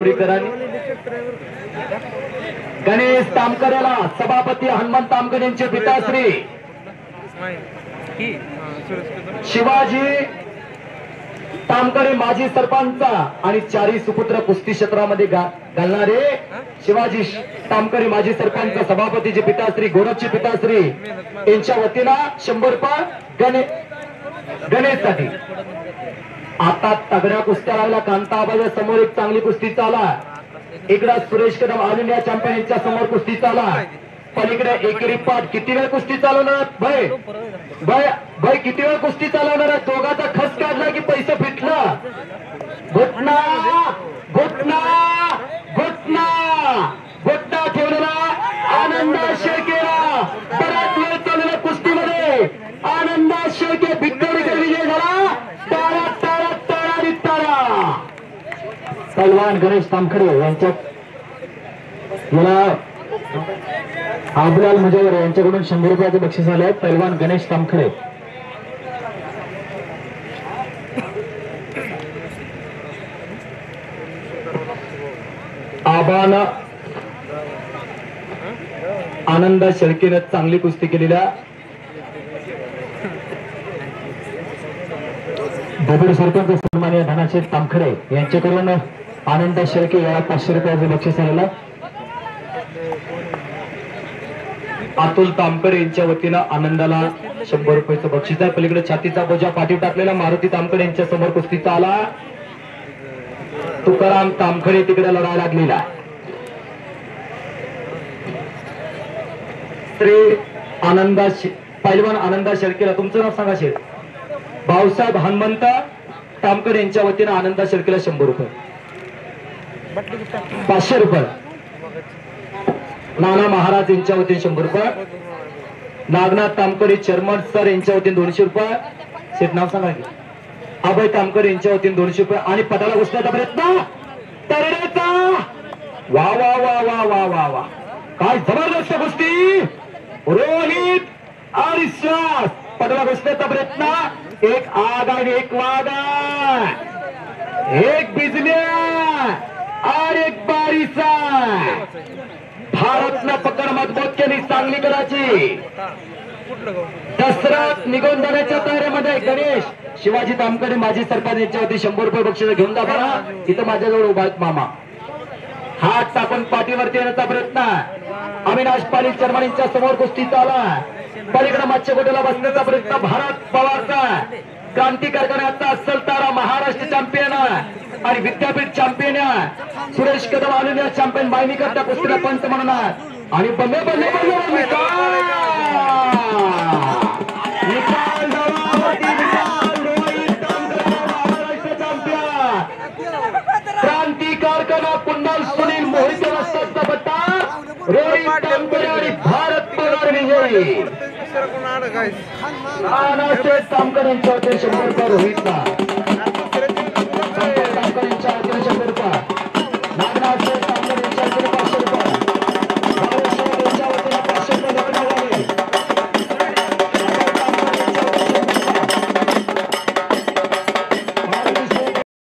गणेश तामकरेला सभापती हनुमंत तामकर यांचे पिताश्री शिवाजी तामकरे माजी सरपंच आणि चारी सुपुत्र कुस्ती क्षेत्रामध्ये घालणारे शिवाजी तामकरे माजी सरपंच सभापतीचे पिताश्री गोरखचे पिताश्री यांच्या वतीनं 100 रुपये गणेशसाठी। आता तगड्या कुस्त्या लागल्या कांताबाईच्या समोर एक चांगली कुस्ती चाला, इकडे Suresh Kadam all India champion यांच्या समोर कुस्ती चाला, पलीकडे एकेरी पाट किती वेळ कुस्ती चालवणार भाई भाई भाई किती वेळ कुस्ती चालवणार आहे? दोघाचा खस काढला की पैसे फिटला। घुटना घुटना घुटना घुटना ठेवलेला आनंद शेळकेला बराच वेळ चाललेल्या कुस्तीमध्ये आनंद शेळके भिक्कडी विजय झाला। तारा तारा तारा तारा पैलवान गणेश तामखरे यांच्यात मला आबलाल मुजवर यांच्याकडून 100 रुपयाचे बक्षीस आले आहे। पैलवान गणेश तामखरे आबान आनंद शेळकेने चांगली कुस्ती केलेल्या दगड सरपंच सन्माननीय धनाशेठ तामखरे यांच्याकडून आनंद शेळके याला 500 रुपयाचे बक्षीस आलेलं। अतुल तामकर यांच्या वतीनं आनंदाला 100 रुपयाचं बक्षीस आहे। पलीकडे छातीचा बोजा पाठीवर टाकलेला मारुती तामकर यांच्या समोर कुस्तीचा आला। तुकाराम तामखरे तिकडे लढायला लागलेला। श्री आनंदा पैलवान आनंदा शेळकेला तुमचं नाव सांगा शेठ। भाऊसाहेब हनुमंत तामकर यांच्या वतीनं आनंदा शेळकेला 100 रुपये 500 रुपये। नाना महाराज यांच्या वतीने 100 रुपये। नागनाथ तामकर चेअरमन सर यांच्या वतीने 200 रुपये। शेठ नाव सांगा की अभय तामकर यांच्या वतीने 200 रुपये। आणि पदाला घुसण्याचा प्रयत्न तरडेचा वा वा वा वा वा वा वा काय जबरदस्त कुस्ती रोहित आणि श्वास पदाला घुसण्याचा प्रयत्न एक आग आणि एक वागा एक बिजल्या और एक बारिशा भारतनं पकड मजबूत केली चांगली कराची दसरात निघून जाण्याच्या तयारीमध्ये गणेश शिवाजी तामकरे माजी सरपंच यांच्या वतीने 100 रुपये बक्षीस घेऊन जा बरा। इथं माझ्याजवळ उभा आहेत मामा हात टाकून पाठीवरती येण्याचा प्रयत्न अविनाश पाटील चेअरमन यांच्या समोर कुस्ती चाला। पलीकडे मच्छगोट्याला बसण्याचा प्रयत्न भारत पवारचा क्रांती कारखान्याचा अस्सल तारा महाराष्ट्र चॅम्पियन आणि विद्यापीठ champion Suresh Kadam all India champion मायनीकरता कुस्तीला पंच म्हणणार आणि बल्ले बल्ले बल्ले महाराष्ट्र चॅम्पियन क्रांती कारखाना कुंडल सुनील मोहिते रस्त्याचा पट्टा रोहित तामकरे आणि भारत पवार विजयी तामकर यांच्या 100 रुपये रोहितला।